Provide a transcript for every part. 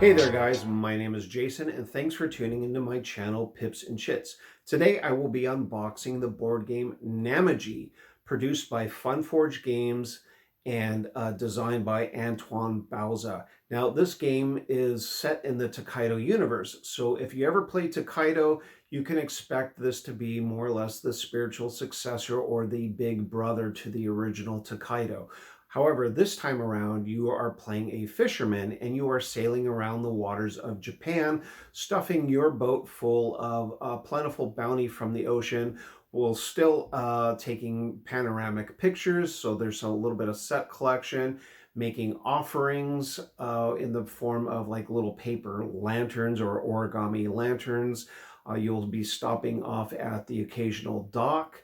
Hey there guys, my name is Jason and thanks for tuning into my channel Pips-N-Chits. Today I will be unboxing the board game Namiji, produced by Funforge Games and designed by Antoine Bauza. Now this game is set in the Takaido universe, so if you ever play Takaido, you can expect this to be more or less the spiritual successor or the big brother to the original Takaido. However, this time around, you are playing a fisherman and you are sailing around the waters of Japan, stuffing your boat full of plentiful bounty from the ocean, while still taking panoramic pictures. So there's a little bit of set collection, making offerings in the form of like little paper lanterns or origami lanterns. You'll be stopping off at the occasional dock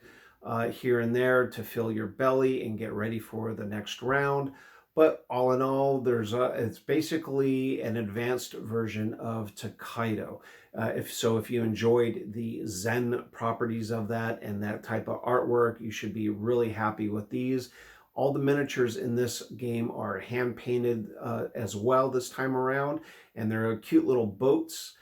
here and there to fill your belly and get ready for the next round. But all in all, it's basically an advanced version of Takaido. If you enjoyed the Zen properties of that and that type of artwork, you should be really happy with these. All the miniatures in this game are hand painted as well this time around, and they're cute little boats.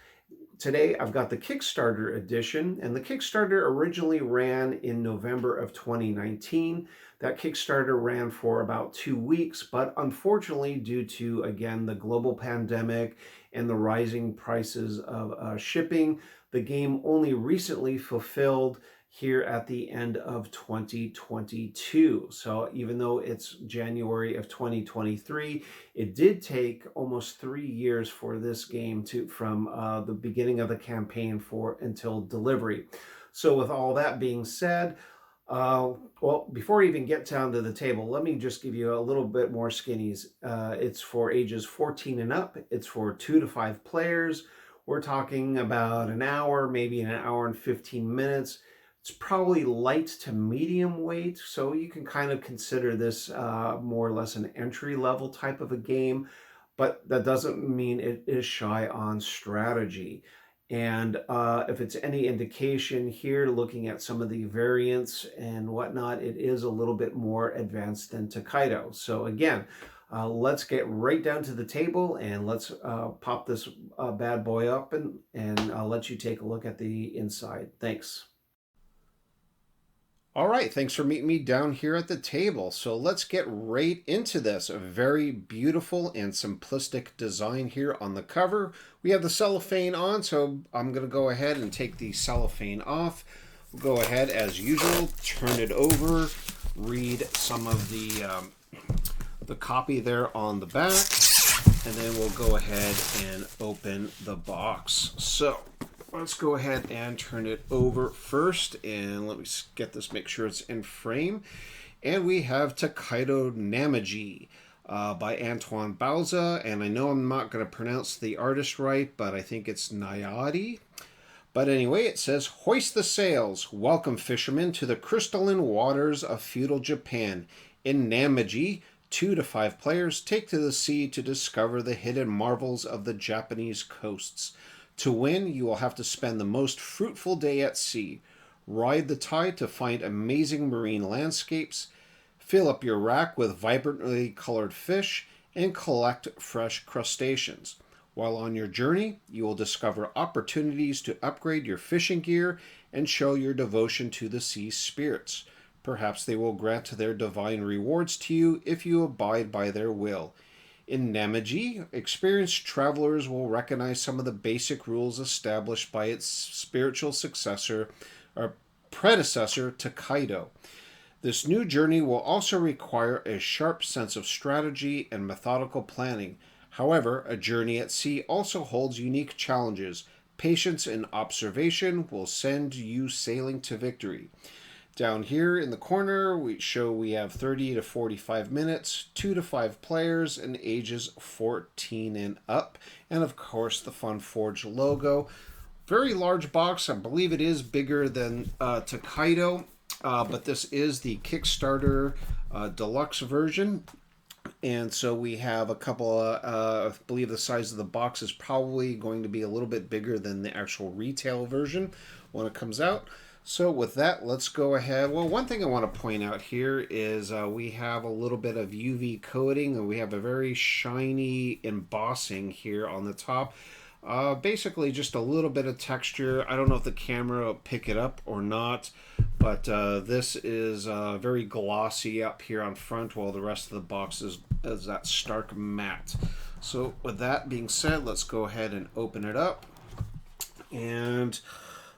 Today, I've got the Kickstarter edition, and the Kickstarter originally ran in November of 2019. That Kickstarter ran for about 2 weeks, but unfortunately, due to, again, the global pandemic and the rising prices of shipping, the game only recently fulfilled here at the end of 2022. So even though it's January of 2023, it did take almost 3 years for this game from the beginning of the campaign until delivery. So with all that being said, well, before I even get down to the table, let me just give you a little bit more skinnies. It's for ages 14 and up. It's for 2 to 5 players. We're talking about an hour, maybe an hour and 15 minutes. It's probably light to medium weight, so you can kind of consider this more or less an entry-level type of a game, but that doesn't mean it is shy on strategy. And if it's any indication here, looking at some of the variants and whatnot, it is a little bit more advanced than Takaido. So again, let's get right down to the table and let's pop this bad boy up and I'll let you take a look at the inside. Thanks. All right, thanks for meeting me down here at the table. So let's get right into this. A very beautiful and simplistic design here on the cover. We have the cellophane on, so I'm going to go ahead and take the cellophane off. We'll go ahead, as usual, turn it over, read some of the copy there on the back, and then we'll go ahead and open the box. So let's go ahead and turn it over first, and let me get this, make sure it's in frame. And we have Takaido Namiji by Antoine Bauza, and I know I'm not going to pronounce the artist right, but I think it's Nayadi. But anyway, it says, "Hoist the sails, welcome fishermen to the crystalline waters of feudal Japan. In Namiji, 2 to 5 players take to the sea to discover the hidden marvels of the Japanese coasts. To win, you will have to spend the most fruitful day at sea. Ride the tide to find amazing marine landscapes, fill up your rack with vibrantly colored fish, and collect fresh crustaceans. While on your journey, you will discover opportunities to upgrade your fishing gear and show your devotion to the sea spirits. Perhaps they will grant their divine rewards to you if you abide by their will. In Namiji, experienced travelers will recognize some of the basic rules established by its spiritual successor or predecessor, Takaido. This new journey will also require a sharp sense of strategy and methodical planning. However, a journey at sea also holds unique challenges. Patience and observation will send you sailing to victory." Down here in the corner, we have 30 to 45 minutes, 2 to 5 players, and ages 14 and up. And of course, the Funforge logo. Very large box. I believe it is bigger than Takaido, but this is the Kickstarter deluxe version. And so we have a couple of, I believe the size of the box is probably going to be a little bit bigger than the actual retail version when it comes out. So with that, let's go ahead. Well, one thing I want to point out here is we have a little bit of UV coating, and we have a very shiny embossing here on the top. Basically just a little bit of texture. I don't know if the camera will pick it up or not, but this is very glossy up here on front, while the rest of the box is that stark matte. So with that being said, let's go ahead and open it up. And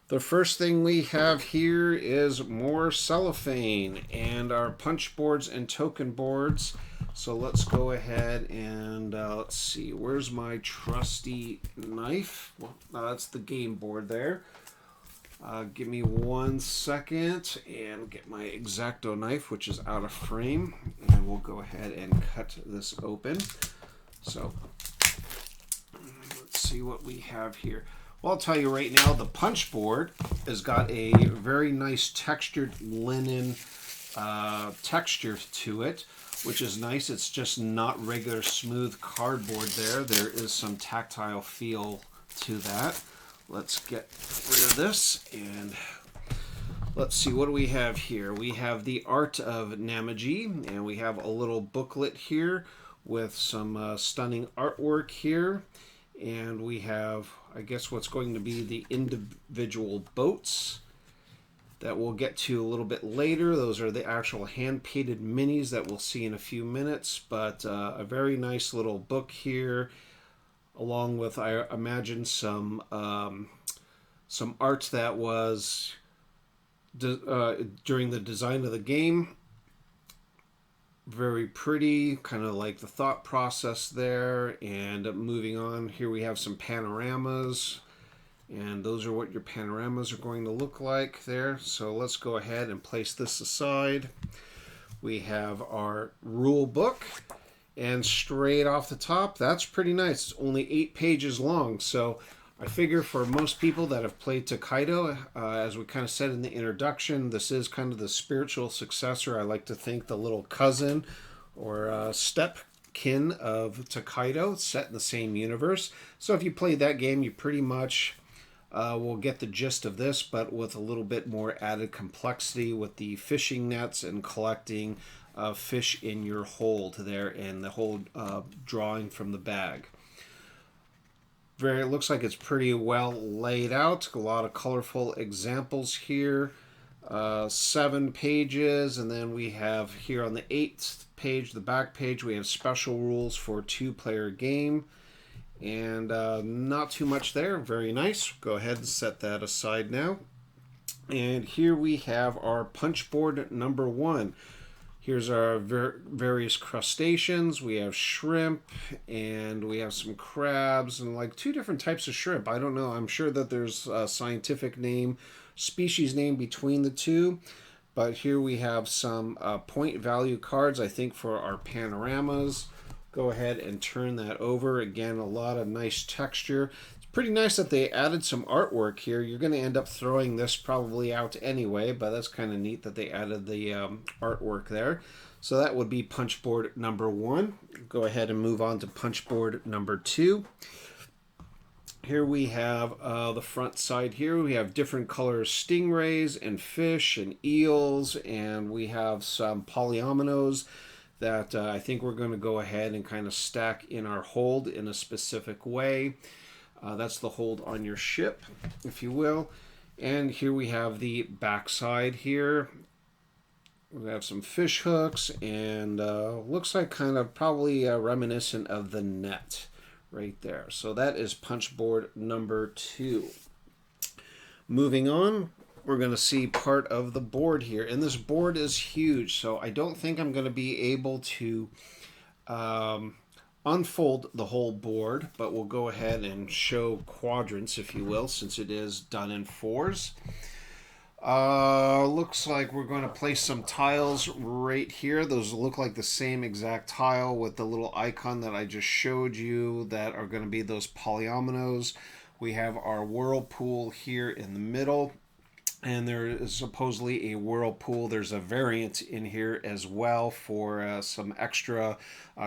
the first thing we have here is more cellophane and our punch boards and token boards. So let's go ahead and let's see, where's my trusty knife? Well, that's the game board there. Give me 1 second and get my X-Acto knife, which is out of frame, and we'll go ahead and cut this open. So let's see what we have here. Well, I'll tell you right now, the punch board has got a very nice textured linen texture to it, which is nice. It's just not regular smooth cardboard there. There is some tactile feel to that. Let's get rid of this and let's see, what do we have here? We have the art of Namiji, and we have a little booklet here with some stunning artwork here. And we have, I guess, what's going to be the individual boats that we'll get to a little bit later. Those are the actual hand-painted minis that we'll see in a few minutes. But a very nice little book here, along with, I imagine, some art that was during the design of the game. Very pretty, kind of like the thought process there. And moving on, here we have some panoramas, and those are what your panoramas are going to look like there. So let's go ahead and place this aside. We have our rule book, and straight off the top, that's pretty nice. It's only 8 pages long, so I figure for most people that have played Takaido, as we kind of said in the introduction, this is kind of the spiritual successor. I like to think the little cousin or step-kin of Takaido, set in the same universe. So if you played that game, you pretty much will get the gist of this, but with a little bit more added complexity with the fishing nets and collecting fish in your hold there, and the whole drawing from the bag. It looks like it's pretty well laid out. A lot of colorful examples here. 7 pages, and then we have here on the 8th page, the back page, we have special rules for 2-player game. And not too much there. Very nice. Go ahead and set that aside now. And here we have our punch board number 1. Here's our various crustaceans. We have shrimp, and we have some crabs, and like 2 different types of shrimp. I don't know. I'm sure that there's a scientific name, species name between the 2. But here we have some point value cards, I think, for our panoramas. Go ahead and turn that over. Again, a lot of nice texture. Pretty nice that they added some artwork here. You're going to end up throwing this probably out anyway, but that's kind of neat that they added the artwork there. So that would be punch board number 1. Go ahead and move on to punch board number 2. Here we have the front side here. We have different colors, stingrays and fish and eels, and we have some polyominoes that I think we're going to go ahead and kind of stack in our hold in a specific way. That's the hold on your ship, if you will. And here we have the back side here. We have some fish hooks, and looks like kind of probably reminiscent of the net right there. So that is punch board number 2. Moving on, we're going to see part of the board here. And this board is huge, so I don't think I'm going to be able to unfold the whole board, but we'll go ahead and show quadrants, if you will, since it is done in 4s. Looks like we're going to place some tiles right here. Those look like the same exact tile with the little icon that I just showed you that are going to be those polyominoes. We have our whirlpool here in the middle, and there is supposedly a whirlpool. There's a variant in here as well for some extra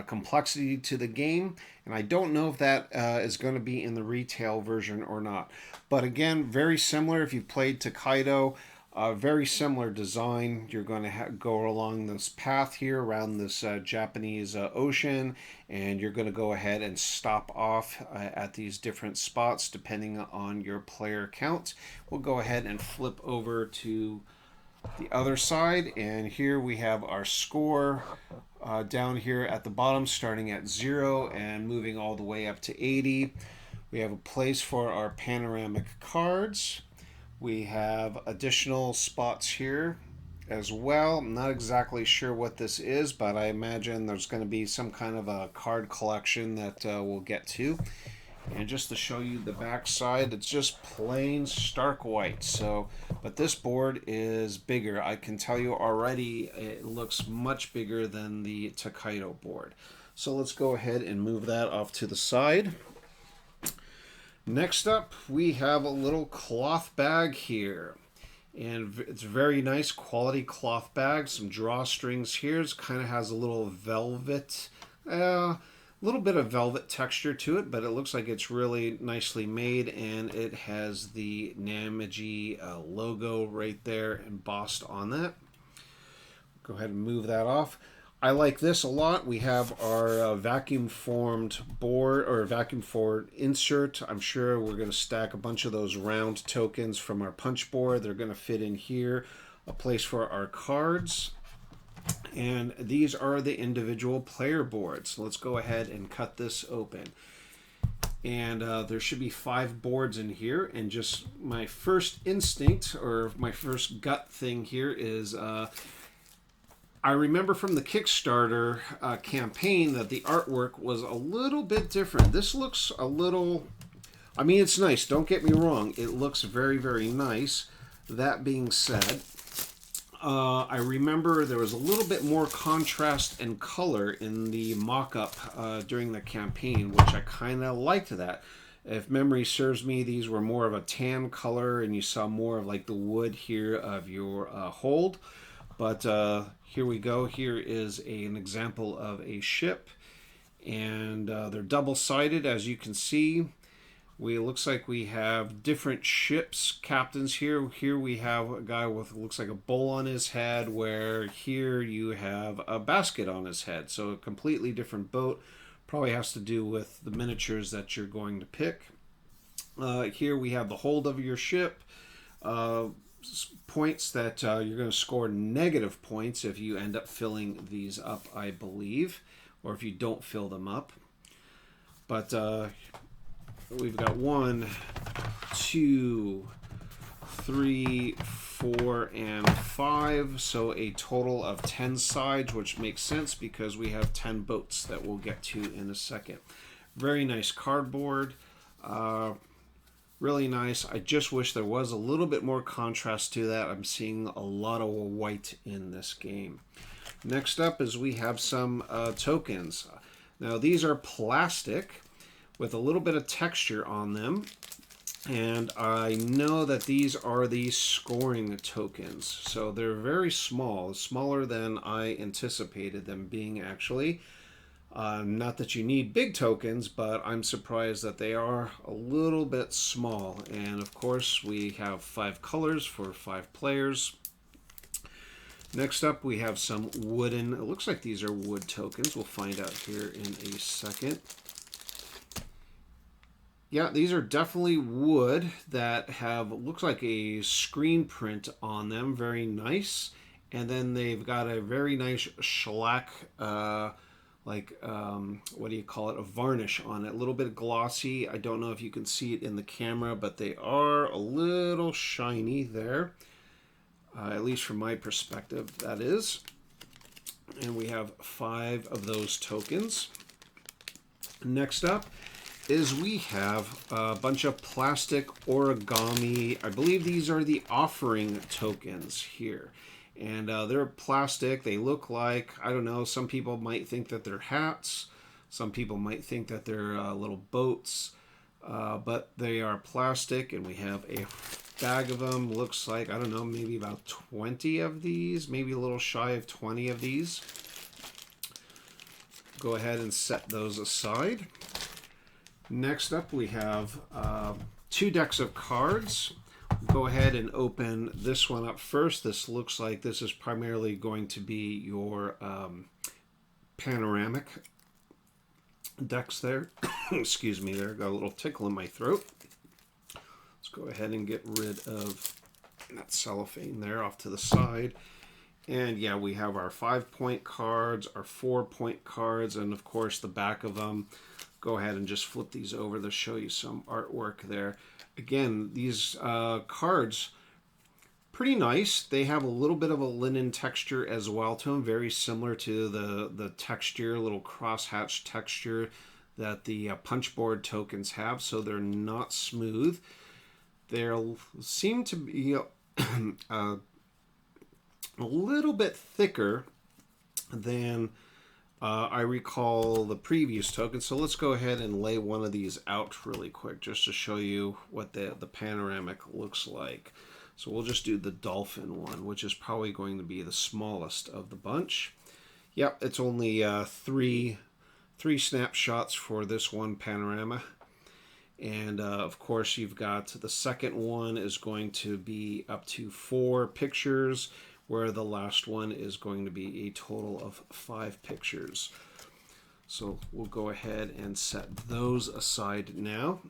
complexity to the game. And I don't know if that is going to be in the retail version or not. But again, very similar if you've played Takaido. Very similar design. You're going to go along this path here around this Japanese ocean, and you're going to go ahead and stop off at these different spots depending on your player count. We'll go ahead and flip over to the other side, and here we have our score down here at the bottom, starting at 0 and moving all the way up to 80. We have a place for our panoramic cards. We have additional spots here as well. I'm not exactly sure what this is, but I imagine there's going to be some kind of a card collection that we'll get to. And just to show you the back side, it's just plain stark white. So, but this board is bigger. I can tell you already it looks much bigger than the Takaido board. So let's go ahead and move that off to the side. Next up, we have a little cloth bag here. And it's very nice quality cloth bag. Some drawstrings here. It kind of has a little velvet, little bit of velvet texture to it, but it looks like it's really nicely made, and it has the Namiji logo right there embossed on that. Go ahead and move that off. I like this a lot. We have our vacuum formed board, or vacuum formed insert. I'm sure we're going to stack a bunch of those round tokens from our punch board. They're going to fit in here. A place for our cards. And these are the individual player boards. Let's go ahead and cut this open. And there should be 5 boards in here. And just my first instinct, or my first gut thing here is I remember from the Kickstarter campaign that the artwork was a little bit different. This looks a little, I mean, it's nice. Don't get me wrong. It looks very, very nice. That being said, I remember there was a little bit more contrast and color in the mock-up during the campaign, which I kind of liked that. If memory serves me, these were more of a tan color, and you saw more of like the wood here of your hold. But here we go. Here is an example of a ship, and they're double-sided, as you can see. It looks like we have different ships captains here. Here we have a guy with, looks like a bowl on his head, where here you have a basket on his head. So a completely different boat. Probably has to do with the miniatures that you're going to pick. Here we have the hold of your ship. Points that you're going to score negative points if you end up filling these up, I believe, or if you don't fill them up. But we've got 1, 2, 3, 4, and 5, so a total of 10 sides, which makes sense because we have 10 boats that we'll get to in a second. Very nice cardboard. Really nice. I just wish there was a little bit more contrast to that. I'm seeing a lot of white in this game. Next up is we have some tokens. Now these are plastic with a little bit of texture on them. And I know that these are the scoring tokens. So they're very small, smaller than I anticipated them being actually. Not that you need big tokens, but I'm surprised that they are a little bit small. And of course, we have 5 colors for 5 players. Next up, we have some wooden, it looks like these are wood tokens. We'll find out here in a second. Yeah, these are definitely wood that have, looks like a screen print on them. Very nice. And then they've got a very nice shellac, what do you call it, a varnish on it, a little bit glossy. I don't know if you can see it in the camera, but they are a little shiny there, at least from my perspective, that is. And we have 5 of those tokens. Next up is we have a bunch of plastic origami. I believe these are the offering tokens here. And they're plastic. They look like, I don't know, some people might think that they're hats. Some people might think that they're little boats. But they are plastic, and we have a bag of them. Looks like, I don't know, maybe about 20 of these. Maybe a little shy of 20 of these. Go ahead and set those aside. Next up, we have 2 decks of cards. go ahead and open this one up first. This looks like this is primarily going to be your panoramic decks there. Excuse me there, got a little tickle in my throat. Let's go ahead and get rid of that cellophane there off to the side. And yeah, we have our 5-point cards, our 4-point cards, and of course the back of them. Go ahead and just flip these over to show you some artwork there. Again, these cards, pretty nice. They have a little bit of a linen texture as well to them, very similar to the texture, little crosshatch texture that the punchboard tokens have, so they're not smooth. They seem to be a little bit thicker than I recall the previous token. So let's go ahead and lay one of these out really quick just to show you what the panoramic looks like. So we'll just do the dolphin one, which is probably going to be the smallest of the bunch. Yep, it's only three snapshots for this one panorama. And of course you've got the second one is going to be up to 4 pictures, where the last one is going to be a total of 5 pictures. So we'll go ahead and set those aside now,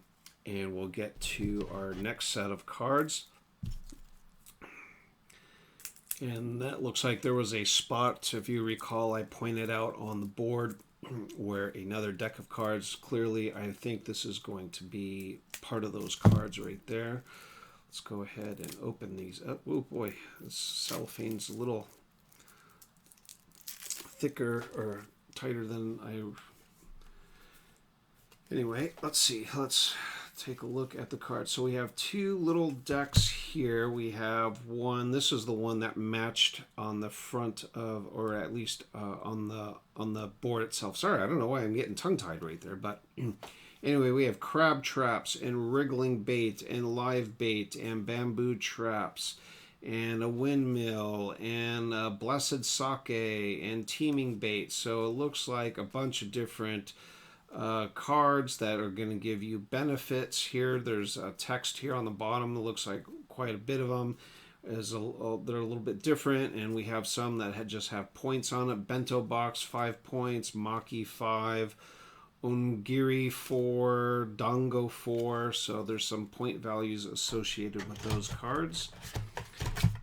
and we'll get to our next set of cards. And that looks like there was a spot, if you recall, I pointed out on the board where another deck of cards, clearly I think this is going to be part of those cards right there. Let's go ahead and open these up. Oh boy, this cellophane's a little thicker or tighter than I... Anyway, let's see. Let's take a look at the cards. So we have 2 little decks here. We have one. This is the one that matched on the front of, or at least on the board itself. Sorry, I don't know why I'm getting tongue-tied right there, but... Anyway, we have crab traps and wriggling bait and live bait and bamboo traps and a windmill and blessed sake and teaming bait. So it looks like a bunch of different cards that are going to give you benefits here. There's a text here on the bottom that looks like quite a bit of them. They're a little bit different, and we have some that just have points on it. Bento box 5 points, Maki 5. Ungiri 4, Dango 4, so there's some point values associated with those cards.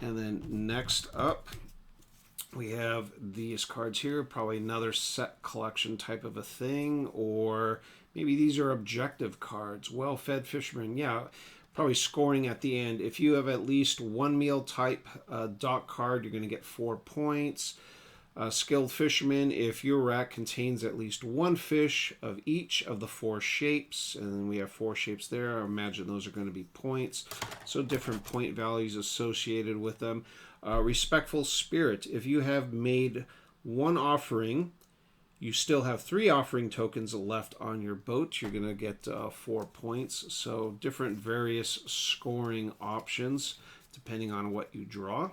And then next up, we have these cards here, probably another set collection type of a thing, or maybe these are objective cards. Well-fed fisherman, yeah, probably scoring at the end. If you have at least 1 meal type dock card, you're going to get 4 points. Skilled fisherman, if your rack contains at least 1 fish of each of the 4 shapes, and then we have 4 shapes there, I imagine those are going to be points, so different point values associated with them. Respectful spirit, if you have made 1 offering, you still have 3 offering tokens left on your boat, you're going to get 4 points, so different various scoring options depending on what you draw.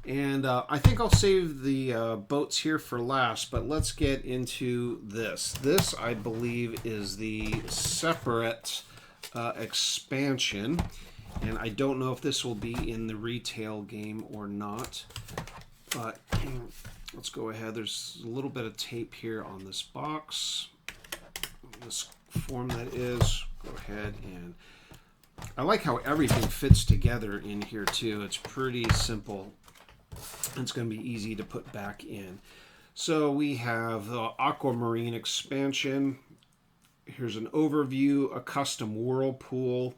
And I think I'll save the boats here for last, but let's get into this. This, I believe, is the separate expansion, and I don't know if this will be in the retail game or not, but let's go ahead. There's a little bit of tape here on this box, this form that is. Go ahead, and I like how everything fits together in here too. It's pretty simple. It's going to be easy to put back in. So we have the Aquamarine expansion. Here's an overview, a custom whirlpool,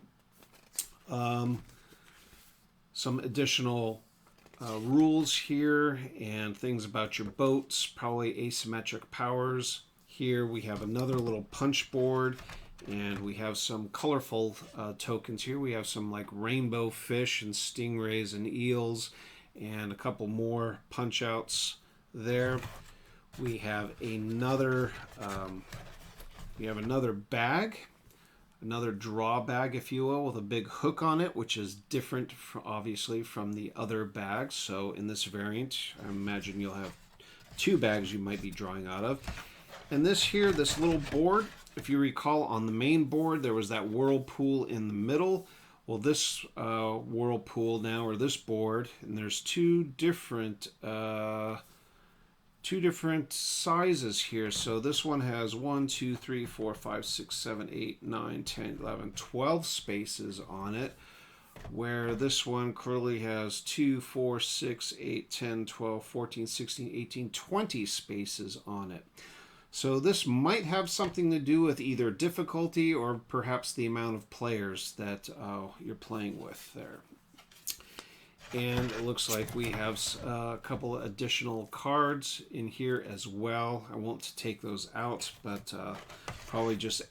some additional rules here, and things about your boats, probably asymmetric powers. Here we have another little punch board, and we have some colorful tokens here. We have some like rainbow fish and stingrays and eels, and a couple more punch outs there. We have another bag, another draw bag, if you will, with a big hook on it, which is different obviously from the other bags. So in this variant, I imagine you'll have 2 bags you might be drawing out of. And this here, this little board, if you recall, on the main board there was that whirlpool in the middle. Well, this whirlpool now, or this board, and there's two different sizes here. So this one has 1, 2, 3, 4, 5, 6, 7, 8, 9, 10, 11, 12 spaces on it, where this one clearly has 2, 4, 6, 8, 10, 12, 14, 16, 18, 20 spaces on it. So this might have something to do with either difficulty or perhaps the amount of players that you're playing with there. And it looks like we have a couple of additional cards in here as well. I won't take those out, but probably just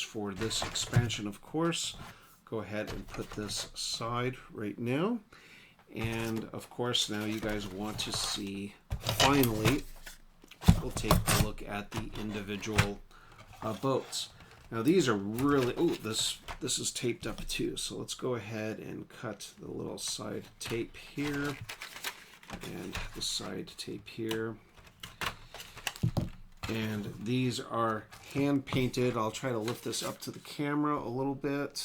for this expansion, of course. Go ahead and put this aside right now. And of course, now you guys want to see, finally, we'll take a look at the individual boats. Now these are really, oh, this is taped up too. So let's go ahead and cut the little side tape here and the side tape here. And these are hand painted. I'll try to lift this up to the camera a little bit.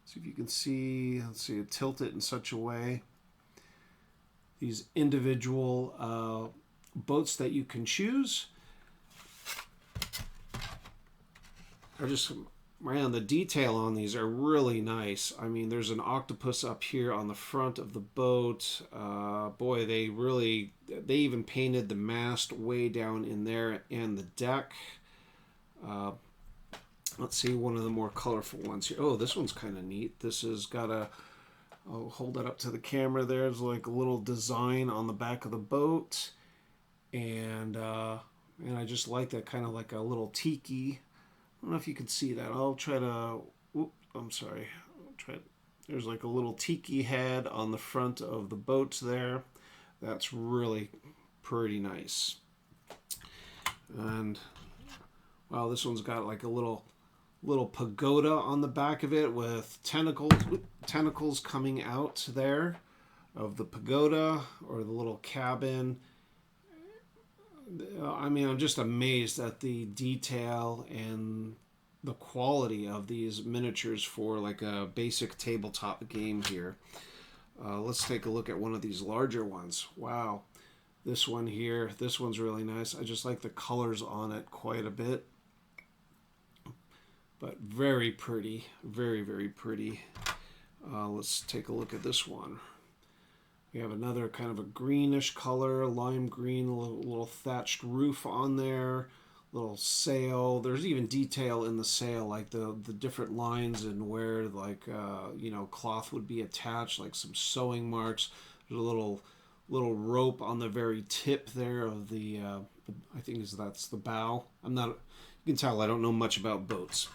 See if you can see, let's see, tilt it in such a way. These individual boats that you can choose are just, man, the detail on these are really nice. I mean, there's an octopus up here on the front of the boat. Boy, they even painted the mast way down in there and the deck. Let's see one of the more colorful ones here. Oh, this one's kind of neat. This has got I'll hold it up to the camera. There's like a little design on the back of the boat. And I just like that, kind of like a little tiki. I don't know if you can see that. I'll try to, I'm sorry. There's like a little tiki head on the front of the boats there. That's really pretty nice. And wow, this one's got like a little pagoda on the back of it with tentacles coming out there of the pagoda or the little cabin. I mean, I'm just amazed at the detail and the quality of these miniatures for like a basic tabletop game here. Let's take a look at one of these larger ones. Wow, this one here, this one's really nice. I just like the colors on it quite a bit. But very pretty, very, very pretty. Let's take a look at this one. We have another kind of a greenish color, lime green, a little thatched roof on there, little sail. There's even detail in the sail, like the different lines and where, like, cloth would be attached, like some sewing marks. There's a little rope on the very tip there of the I think that's the bow. You can tell I don't know much about boats.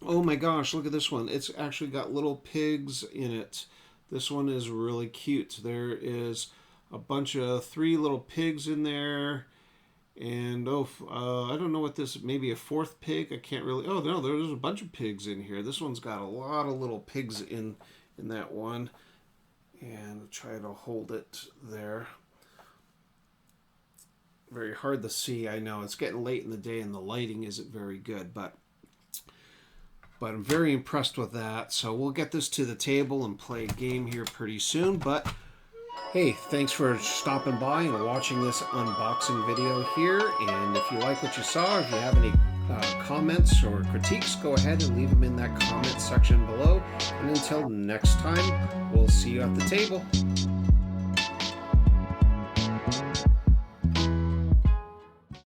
Oh my gosh, look at this one. It's actually got little pigs in it. This one is really cute. There is a bunch of 3 little pigs in there. And I don't know what this, maybe a 4th pig. I can't really, oh no, there's a bunch of pigs in here. This one's got a lot of little pigs in that one. And I'll try to hold it there. Very hard to see, I know. It's getting late in the day and the lighting isn't very good, but I'm very impressed with that. So we'll get this to the table and play a game here pretty soon. But hey, thanks for stopping by and watching this unboxing video here. And if you like what you saw, if you have any comments or critiques, go ahead and leave them in that comment section below. And until next time, we'll see you at the table.